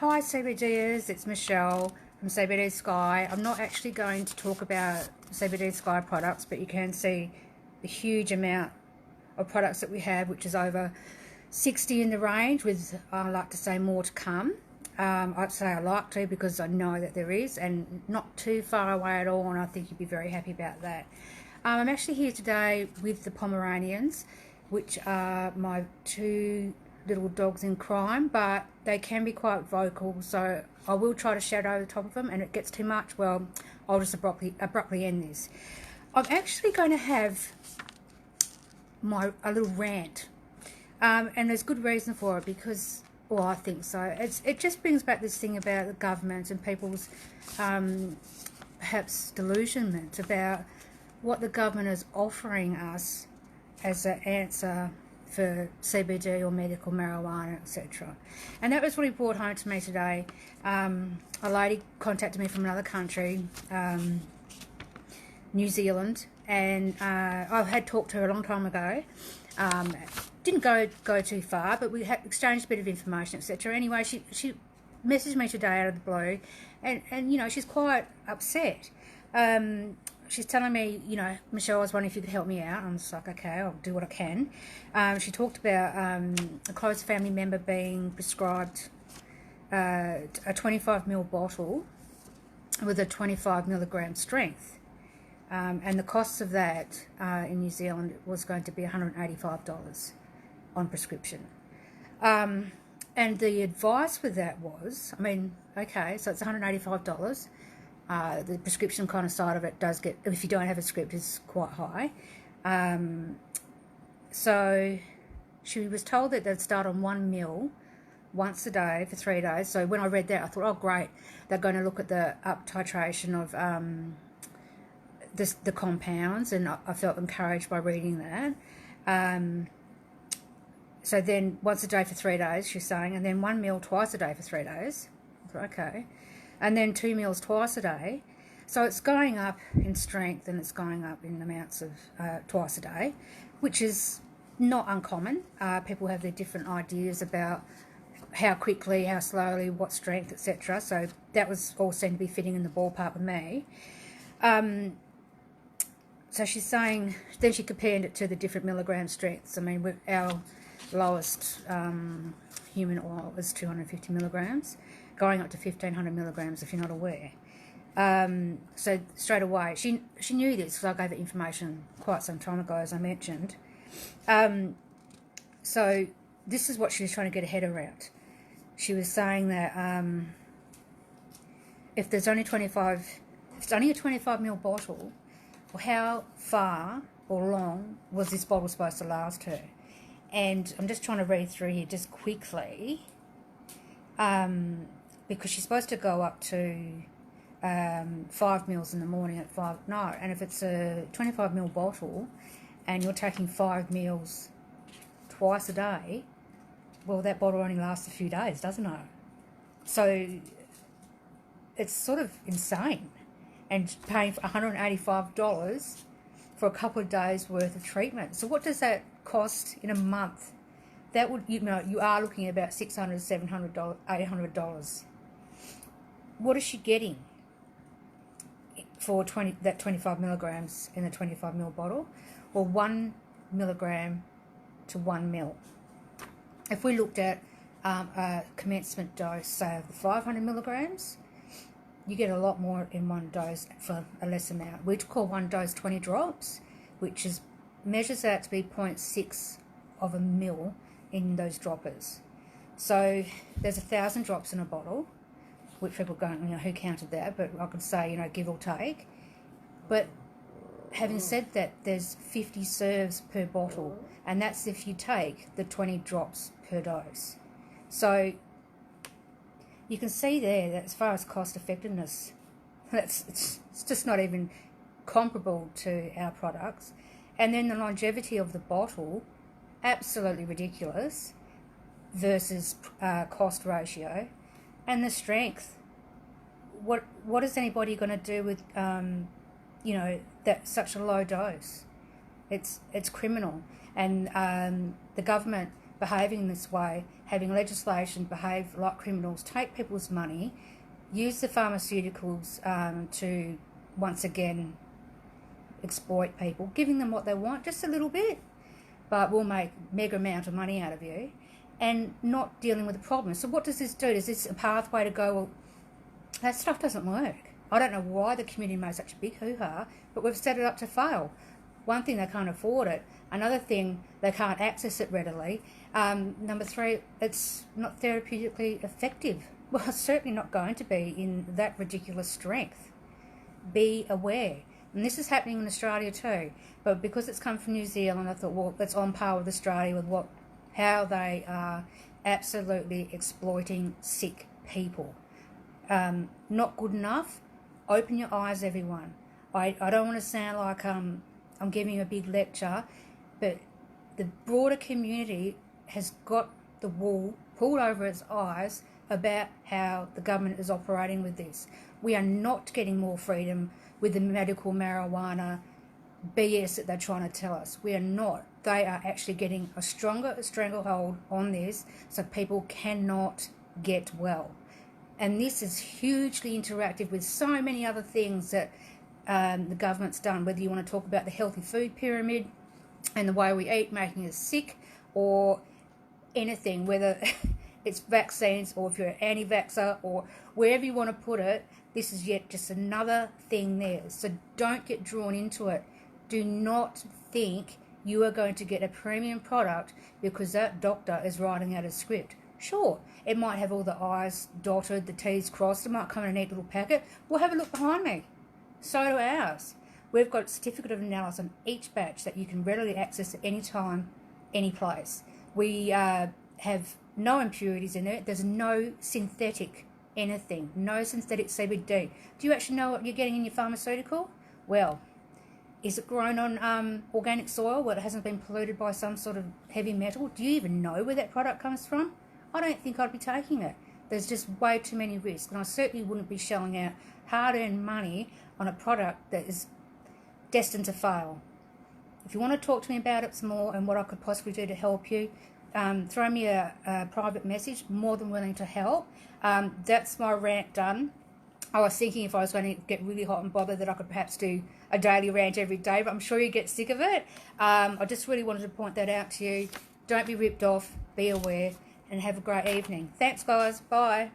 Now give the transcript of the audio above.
Hi CBDers, it's Michelle from CBD Sky. I'm not actually going to talk about CBD Sky products, but you can see the huge amount of products that we have, which is over 60 in the range, with I like to say more to come. I'd say I like to because I know that there is, and not too far away at all, and I think you'd be very happy about that. I'm actually here today with the Pomeranians, which are my two little dogs in crime, but they can be quite vocal, so I will try to shout over the top of them, and if it gets too much, well, I'll just abruptly end this. I'm actually going to have a little rant, and there's good reason for it, because, well, I think so. It just brings back this thing about the government and people's perhaps delusionment about what the government is offering us as an answer for CBD or medical marijuana, etc. And that was really brought home to me today. A lady contacted me from another country, New Zealand, and I had talked to her a long time ago. Didn't go too far, but we had exchanged a bit of information, etc. Anyway, she messaged me today out of the blue, and you know, she's quite upset. She's telling me, you know, Michelle, I was wondering if you could help me out. I'm just like, okay, I'll do what I can. She talked about a close family member being prescribed a 25ml bottle with a 25 milligram strength. And the cost of that in New Zealand was going to be $185 on prescription. And the advice with that was, I mean, okay, so it's $185. The prescription kind of side of it does get, if you don't have a script, is quite high. So she was told that they'd start on 1 ml once a day for 3 days. So when I read that, I thought, oh great, they're going to look at the up titration of the compounds, and I felt encouraged by reading that. So then once a day for 3 days, she's saying, and then 1 ml twice a day for 3 days. I thought, okay. And then 2 meals twice a day. So it's going up in strength, and it's going up in amounts of twice a day, which is not uncommon. People have their different ideas about how quickly, how slowly, what strength, etc. So that was all seemed to be fitting in the ballpark with me. So she's saying, then she compared it to the different milligram strengths. I mean, with our lowest human oil is 250 milligrams, going up to 1500 milligrams if you're not aware. So straight away, she knew this because I gave her information quite some time ago, as I mentioned. So this is what she was trying to get her head around. She was saying that if it's only a 25 ml bottle, well, how far or long was this bottle supposed to last her? And I'm just trying to read through here just quickly, because she's supposed to go up to 5 mils in the morning at 5. No, and if it's a 25 ml bottle and you're taking 5 meals twice a day, well, that bottle only lasts a few days, doesn't it? So it's sort of insane. And paying for $185 for a couple of days worth of treatment. So what does that cost in a month? That would, you know, you are looking at about $600, $700, $800. What is she getting for 25 milligrams in the 25 ml bottle, or 1 milligram to 1 ml? If we looked at a commencement dose, say of the 500 milligrams, you get a lot more in one dose for a less amount. We call one dose 20 drops, which measures out to be 0.6 of a mil in those droppers. So there's 1,000 drops in a bottle, which people go, you know, who counted that? But I could say, you know, give or take. But having said that, there's 50 serves per bottle, and that's if you take the 20 drops per dose. So you can see there that as far as cost effectiveness, it's just not even comparable to our products. And then the longevity of the bottle, absolutely ridiculous versus cost ratio. And the strength, what is anybody going to do with you know, that such a low dose? It's criminal. And the government behaving this way, having legislation behave like criminals, take people's money, use the pharmaceuticals to once again exploit people, giving them what they want, just a little bit, but we'll make mega amount of money out of you, and not dealing with the problem. So what does this do? Is this a pathway to go, well, that stuff doesn't work? I don't know why the community made such a big hoo-ha, but we've set it up to fail. One thing, they can't afford it. Another thing, they can't access it readily. Number three, it's not therapeutically effective. Well, it's certainly not going to be in that ridiculous strength. Be aware. And this is happening in Australia too. But because it's come from New Zealand, I thought, well, that's on par with Australia with how they are absolutely exploiting sick people. Not good enough. Open your eyes, everyone. I don't want to sound like I'm giving you a big lecture, but the broader community has got the wool pulled over its eyes about how the government is operating with this. We are not getting more freedom with the medical marijuana BS that they're trying to tell us. We are not. They are actually getting a stronger stranglehold on this, so people cannot get well. And this is hugely interactive with so many other things that the government's done, whether you want to talk about the healthy food pyramid and the way we eat making us sick, or anything, whether it's vaccines or if you're an anti-vaxxer or wherever you want to put it, this is yet just another thing there. So don't get drawn into it. Do not think you are going to get a premium product because that doctor is writing out a script. Sure, it might have all the I's dotted, the T's crossed, it might come in a neat little packet. Well, have a look behind me. So do ours. We've got a certificate of analysis on each batch that you can readily access at any time, any place. We have no impurities in it. There's no synthetic anything, no synthetic CBD. Do you actually know what you're getting in your pharmaceutical? Well, is it grown on organic soil where it hasn't been polluted by some sort of heavy metal? Do you even know where that product comes from? I don't think I'd be taking it. There's just way too many risks, and I certainly wouldn't be shelling out hard-earned money on a product that is destined to fail. If you want to talk to me about it some more and what I could possibly do to help you, throw me a private message. More than willing to help. That's my rant done. I was thinking if I was going to get really hot and bothered that I could perhaps do a daily rant every day, but I'm sure you get sick of it. I just really wanted to point that out to you. Don't be ripped off. Be aware. And have a great evening. Thanks, guys. Bye.